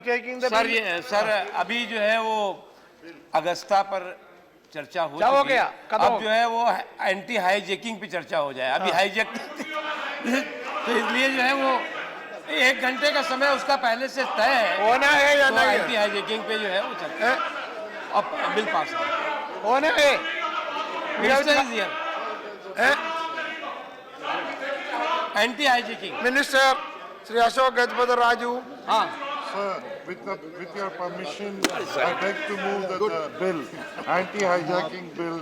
Sir अभी जो है वो अगस्ता पर चर्चा हो क्या हो चुकी गया? है। कब हो? अब जो है वो एंटी हाईजैकिंग पे चर्चा हो जाए। अभी हाईजैक तो इसलिए जो है वो 1 घंटे का समय उसका पहले से तय है। होना है या तो नहीं एंटी है? हाईजैकिंग पे जो है वो चर्चा अब बिल पास है। होना है? Minister is here. Anti hijacking minister Shri Ashok Gajapati Raju. हाँ Sir, with your permission, I beg to move that the bill, anti-hijacking bill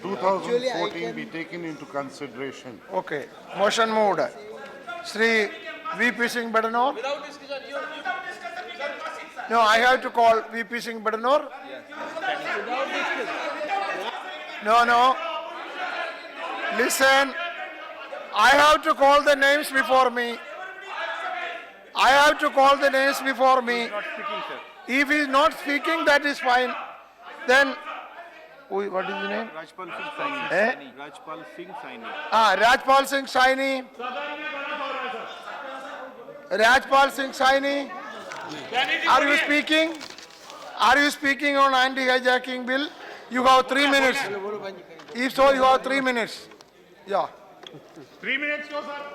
2014 be taken into consideration. Okay, motion moved है। Shri VP Singh Badnore. No, I have to call VP Singh Badnore. No no, listen, I have to call the names before me. I have to call the names before me. If he is not speaking, that is fine. Then, what is the name? Rajpal Singh Saini. Eh? Rajpal Singh Saini. Rajpal Singh Saini. Rajpal Singh Saini. Are you speaking? Are you speaking on anti-hijacking bill? You have 3 minutes. If so, you have 3 minutes. Yeah. 3 minutes को sir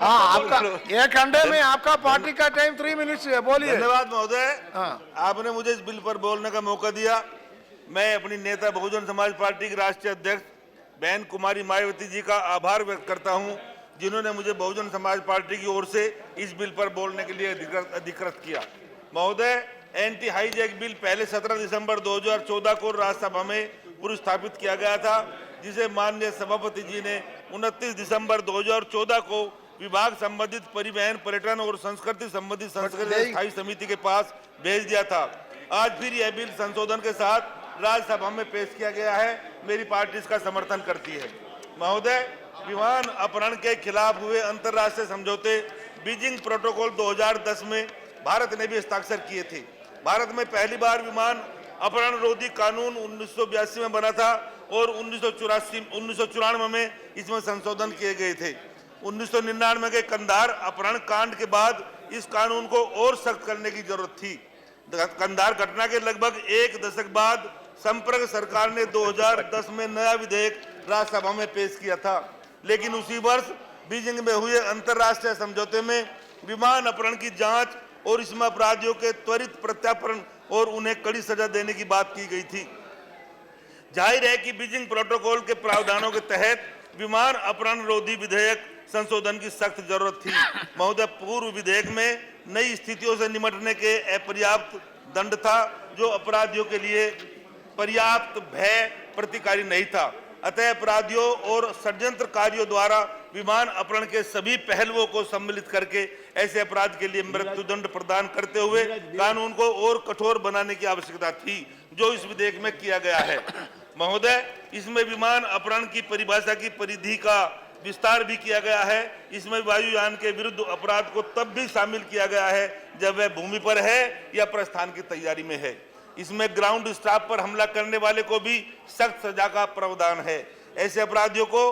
हाँ, आपका 1 घंटे में आपका party का time 3 minutes है। बोलिए। धन्यवाद महोदय। हाँ। आपने मुझे इस बिल पर बोलने का मौका दिया। मैं अपनी नेता बहुजन समाज पार्टी की राष्ट्रीय अध्यक्ष बहन कुमारी मायावती जी का आभार व्यक्त करता हूं, जिन्होंने मुझे बहुजन समाज पार्टी की ओर से इस बिल पर बोलने के लिए अधिकृत किया। महोदय, एंटी हाईजैक बिल पहले 17 दिसंबर 2014 को राज्यसभा में पुरस्थापित किया गया था, जिसे माननीय सभापति जी ने 29 दिसंबर 2014 को विभाग संबंधित परिवहन, पर्यटन और संस्कृति संबंधी संसदीय स्थायी समिति के पास भेज दिया था। आज फिर यह बिल संशोधन के साथ राज्यसभा में पेश किया गया है। मेरी पार्टी इसका समर्थन करती है। महोदय, विमान अपहरण के खिलाफ हुए अंतर्राष्ट्रीय समझौते बीजिंग प्रोटोकॉल 2010 में भारत ने भी हस्ताक्षर किए थे। भारत में पहली बार विमान अपहरण रोधी कानून 1982 में बना था और 1994 में इसमें संशोधन किए गए थे। 1999 के कंधार अपहरण कांड के बाद इस कानून को और सख्त करने की जरूरत थी। कंधार घटना के लगभग 1 दशक बाद संप्रग सरकार ने 2010 में नया विधेयक राज्यसभा में पेश किया था, लेकिन उसी वर्ष बीजिंग में हुए अंतर्राष्ट्रीय समझौते में विमान अपहरण की जांच और इसमें अपराधियों के त्वरित प्रत्यार्पण और उन्हें कड़ी सजा देने की बात की गई थी। जाहिर है कि बीजिंग प्रोटोकॉल के प्रावधानों के तहत विमान अपहरण रोधी विधेयक संशोधन की सख्त जरूरत थी। महोदय, पूर्व विधेयक में नई स्थितियों से निपटने के अपर्याप्त दंड था, जो अपराधियों के लिए पर्याप्त भय प्रतिकारी नहीं था। अतः अपराधियों और षड्यंत्रकारियों द्वारा विमान अपहरण के सभी पहलुओं को सम्मिलित करके ऐसे अपराध के लिए मृत्युदंड प्रदान करते हुए कानून को और कठोर बनाने की आवश्यकता थी, जो इस विधेयक में किया गया है। महोदय, इसमें विमान अपहरण की परिभाषा की परिधि का विस्तार भी किया गया है। इसमें वायुयान के विरुद्ध अपराध को तब भी शामिल किया गया है जब वह भूमि पर है या प्रस्थान की तैयारी में है। इसमें ग्राउंड स्टाफ पर हमला करने वाले को भी सख्त सजा का प्रावधान है। ऐसे अपराधियों को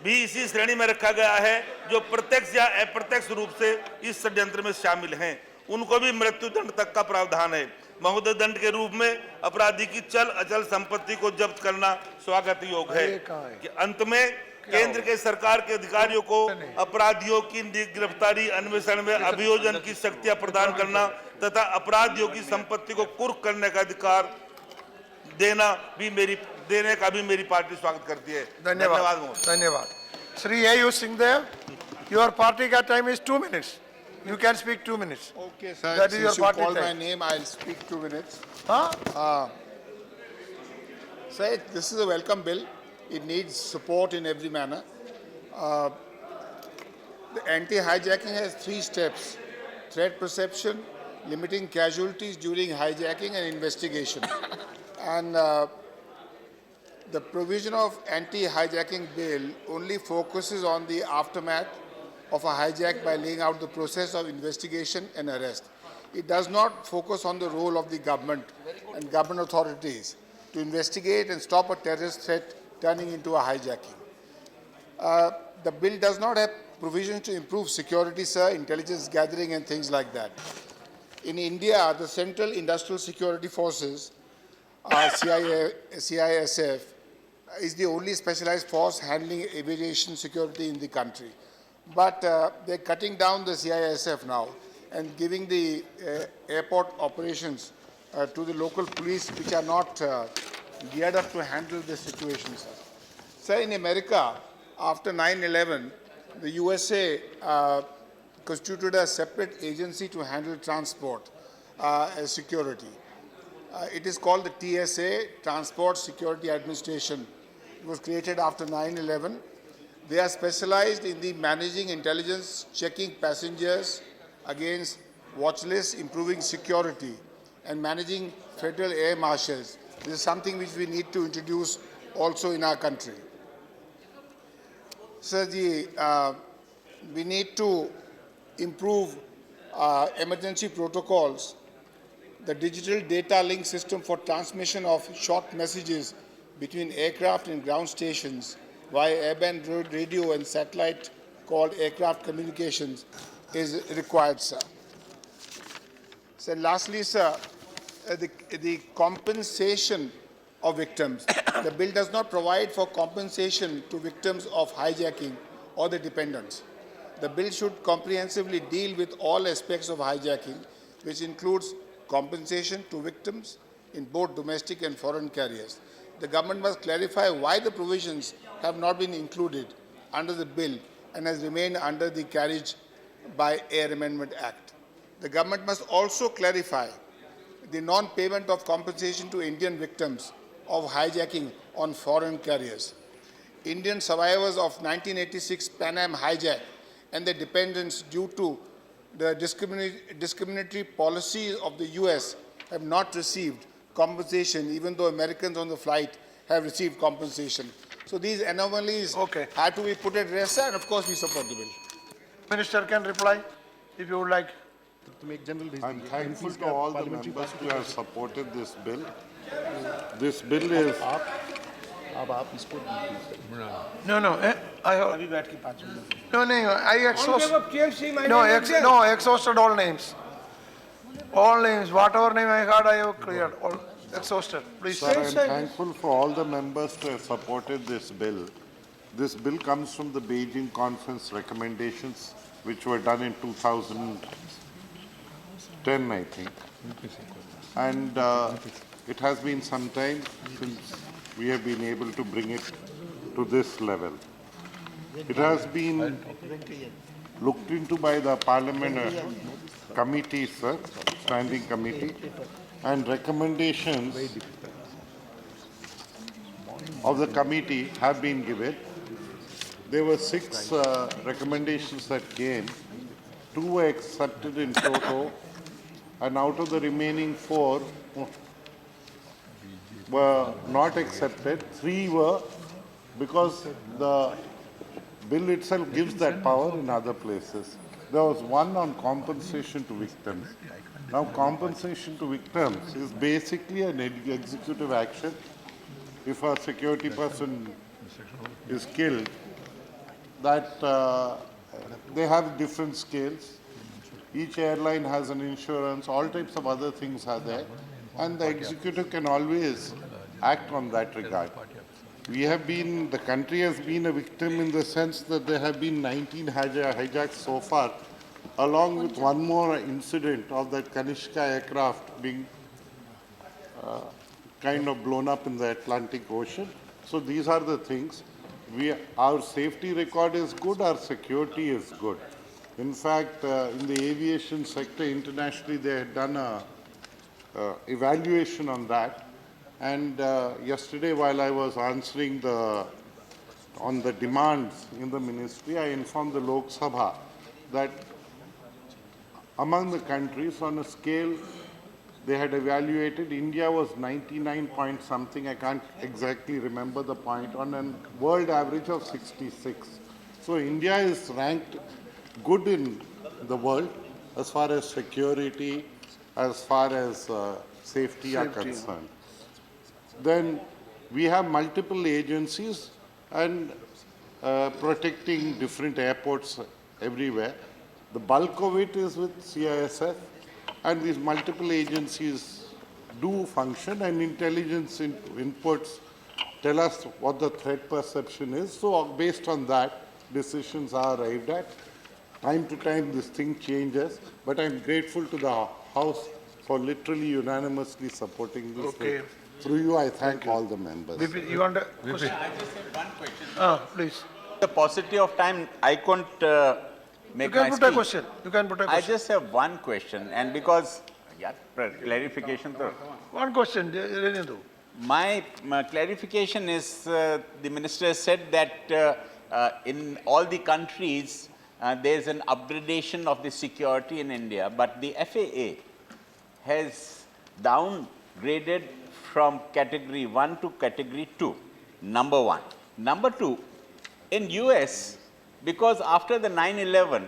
भी इसी श्रेणी में रखा गया है जो प्रत्यक्ष या अप्रत्यक्ष रूप से इस षड्यंत्र में शामिल हैं। उनको भी मृत्युदंड तक का प्रावधान है। महोदय, दंड के रूप में अपराधी की चल अचल संपत्ति को जब्त करना स्वागत योग्य है। कि अंत में केंद्र के सरकार के अधिकारियों को अपराधियों की गिरफ्तारी, अन्वेषण में अभियोजन की शक्तियां प्रदान करना तथा अपराधियों की संपत्ति को कुर्क करने का अधिकार देने का भी मेरी पार्टी स्वागत करती है। धन्यवाद। धन्यवाद। श्री आयुष सिंहदेव, योर पार्टी का time is 2 minutes. You can speak 2 minutes. Okay, sir. That is your Since you party call my time. name, I'll speak 2 minutes. Huh? Sir, this is a welcome bill. It needs support in every manner. The anti-hijacking has 3 steps: threat perception, limiting casualties during hijacking, and investigation. And the provision of anti-hijacking bill only focuses on the aftermath of a hijack by laying out the process of investigation and arrest. It does not focus on the role of the government and government authorities to investigate and stop a terrorist threat turning into a hijacking. The bill does not have provisions to improve security, sir, intelligence gathering and things like that. In India, the Central Industrial Security Forces, CISF, is the only specialized force handling aviation security in the country. But they're cutting down the CISF now and giving the airport operations to the local police, which are not geared up to handle the situations. Sir, in America, after 9/11, the USA constituted a separate agency to handle transport security. It is called the TSA, Transport Security Administration. It was created after 9/11. They are specialized in the managing intelligence, checking passengers against watch lists, improving security, and managing federal air marshals. This is something which we need to introduce also in our country. Sir, we need to improve emergency protocols. The digital data link system for transmission of short messages between aircraft and ground stations via airband radio and satellite called aircraft communications is required, sir. So lastly, sir, the compensation of victims. The bill does not provide for compensation to victims of hijacking or the dependents. The bill should comprehensively deal with all aspects of hijacking, which includes compensation to victims in both domestic and foreign carriers. The government must clarify why the provisions have not been included under the bill and has remained under the Carriage by Air Amendment Act. The government must also clarify the non-payment of compensation to Indian victims of hijacking on foreign carriers. Indian survivors of 1986 Pan Am hijack and their dependents due to the discriminatory policies of the US have not received compensation, even though Americans on the flight have received compensation. So these anomalies have to be put at rest, and of course we support the bill. Minister can reply if you would like. I'm thankful to all the members who have supported this bill. This bill is I exhausted all names. All names, whatever name I had, I have cleared, all exhausted. Please. Sir, I'm thankful for all the members who have supported this bill. This bill comes from the Beijing Conference recommendations, which were done in 2010, I think. And it has been some time since we have been able to bring it to this level. It has been looked into by the Parliament committee, sir, standing committee, and recommendations of the committee have been given. There were 6 recommendations that came. 2 were accepted in toto, and out of the remaining 4 were not accepted. 3 were because the bill itself gives that power in other places. There was 1 on compensation to victims. Now, compensation to victims is basically an executive action. If a security person is killed, that they have different scales. Each airline has an insurance, all types of other things are there, and the executive can always act on that regard. The country has been a victim in the sense that there have been 19 hijacks so far, along with 1 more incident of that Kanishka aircraft being kind of blown up in the Atlantic Ocean. So these are the things. Our safety record is good, our security is good. In fact, in the aviation sector internationally, they had done a evaluation on that. And yesterday, while I was answering on the demands in the ministry, I informed the Lok Sabha that among the countries on a scale they had evaluated, India was 99 point something, I can't exactly remember the point, on a world average of 66. So India is ranked good in the world as far as security, as far as safety are concerned. Then we have multiple agencies and protecting different airports everywhere. The bulk of it is with CISF. and these multiple agencies do function, and intelligence inputs tell us what the threat perception is. So based on that, decisions are arrived at. Time to time, this thing changes, but I'm grateful to the House for literally unanimously supporting this. Okay. Through you, I thank all the members. BP, you want a question? I just have one question. Please. The paucity of time, I couldn't You make can my put speech. a question. You can put a I question. just have one question, and because, yeah, clarification. One question, Renendu. My clarification is, the minister said that in all the countries, there's an upgradation of the security in India, but the FAA has downgraded from category 1 to category 2, number one. Number two, in US, because after the 9/11,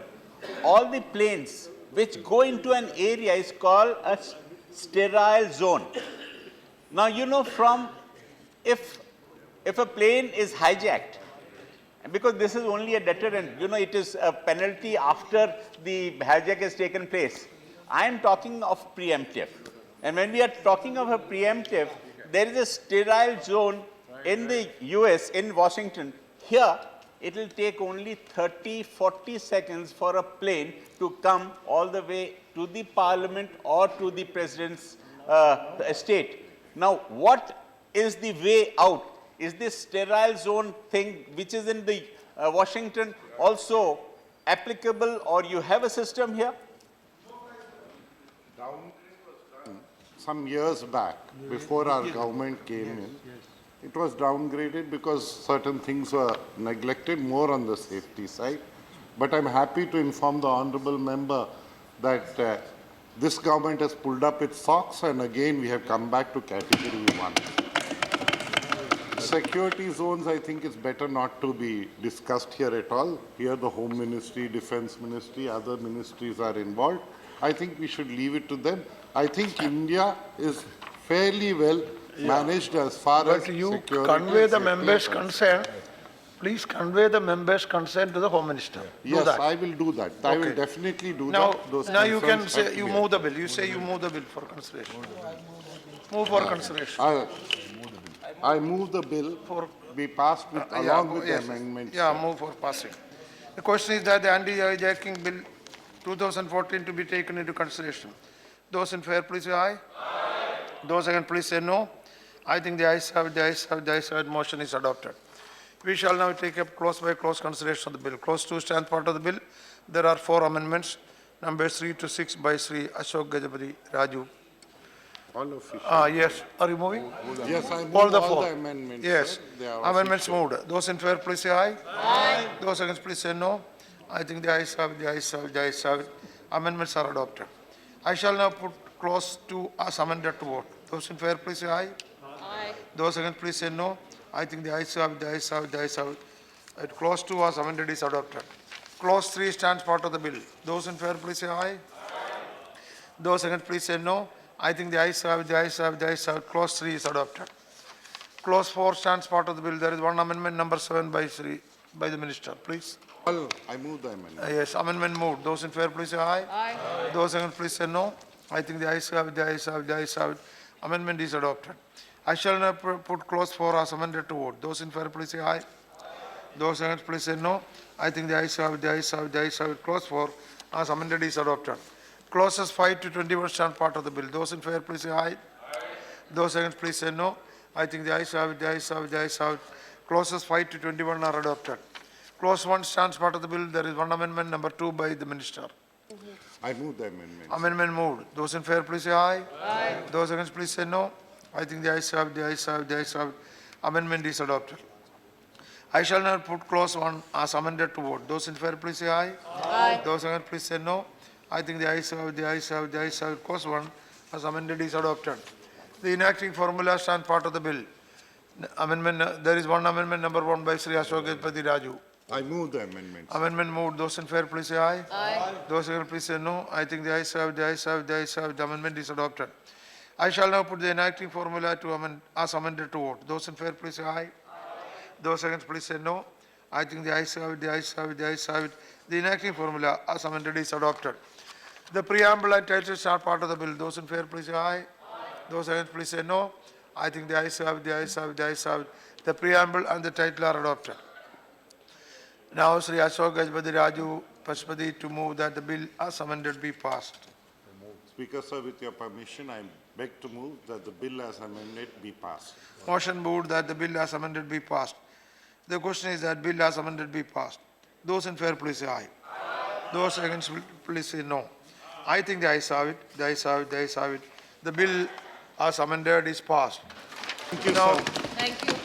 all the planes which go into an area is called a sterile zone. Now, you know, if a plane is hijacked, because this is only a deterrent, you know, it is a penalty after the hijack has taken place. I am talking of preemptive. And when we are talking of a preemptive, there is a sterile zone in the US, in Washington. Here, it will take only 30, 40 seconds for a plane to come all the way to the parliament or to the president's estate. Now, what is the way out? Is this sterile zone thing, which is in the Washington, also applicable, or you have a system here? Some years back, before our government came in, it was downgraded because certain things were neglected, more on the safety side. But I'm happy to inform the honorable member that this government has pulled up its socks, and again we have come back to category 1. Security zones, I think it's better not to be discussed here at all. Here the Home Ministry, Defense Ministry, other ministries are involved. I think we should leave it to them. I think India is fairly well managed as far as But you security convey and the safety members' are concerned. concern. Please convey the members' concern to the Home Minister. Do Yes, that. I will do that. I will Okay. definitely do Now, that. Those now you can concerns say, have to you be move the bill. You say you move the bill for consideration. Move for consideration. I move the bill be passed with, along with the Yes. amendments. Yeah, move for passing. The question is that the anti-hijacking bill 2014 to be taken into consideration. Those in favor, please say aye. Those against, please say no. I think the ayes have, the ayes have, the ayes have, motion is adopted. We shall now take up close by close consideration of the bill. Close 2 stands part of the bill. There are 4 amendments, numbers 3 to 6 by Sri Ashok Gajapati Raju. All official. Yes, are you moving? Yes, I move All the all 4. the amendments. Yes. sir. They are Amendments official. moved. Those in favor, please say aye. Aye. Those against, please say no. I think the ayes have, the ayes have, the ayes have it. Amendments are adopted. I shall now put clause 2 as amended to vote. Those in favor, please say aye. Aye. Those against, please say no. I think the ayes have, the ayes have, the ayes have it. Clause 2 as amended is adopted. Clause 3 stands part of the bill. Those in favor, please say aye. Those against, please say no. I think the ayes have, the ayes have, the ayes have. Clause 3 is adopted. Clause 4 stands part of the bill. There is one amendment, number 7 by the minister. Please. I move the amendment. Yes, amendment moved. Those in favor, please say aye. Aye. Those against, please say no. I think the ayes have, the ayes have, the ayes have. Amendment is adopted. I shall now put clause 4 as amended to vote. Those in favor, please say aye. Those against, please say no. I think the ayes have, the ayes have, the ayes have. Clause 4 as amended is adopted. Clauses 5 to 21 stand part of the bill. Those in favor, please say aye. Those against, please say no. I think the ayes have it, the ayes have it, the ayes have it. Clauses 5 to 21 are adopted. Clause 1 stands part of the bill. There is one amendment, number 2 by the minister. I move the amendment. Amendment moved. Those in favor, please say aye. Aye. Those against, please say no. I think the ayes have, the ayes have, the ayes have. Amendment is adopted. I shall now put clause 1 as amended to vote. Those in favor, please say aye. Aye. Those against, please say no. I think the ayes have, the ayes have, the ayes have. Clause 1 as amended is adopted. The enacting formula stands part of the bill. Amendment, there is one amendment, number 1 by Sri Ashok Gajapati Raju. I move the amendment. Amendment moved. Those in favor, please say aye. Aye. Those against, please say no. I think the ayes have, the ayes have, the ayes have. The amendment is adopted. I shall now put the enacting formula to amend, as amended to vote. Those in favor, please say aye. Those against, please say no. I think the ayes have, the ayes have, the ayes have it. The enacting formula as amended is adopted. The preamble and titles are part of the bill. Those in favor, please say aye. Those against, please say no. I think the ayes have it, the ayes have it, the ayes have it. The preamble and the title are adopted. Now, Sri Ashok Gajpati Raju Pashupati to move that the bill as amended be passed. Speaker, sir, with your permission, I beg to move that the bill as amended be passed. Motion moved that the bill as amended be passed. The question is that bill as amended be passed. Those in favor, please say aye. Those against, please say no. I think the ayes have it, the ayes have it, the ayes have it. The bill as amended is passed. Thank you, Now, sir. Thank you.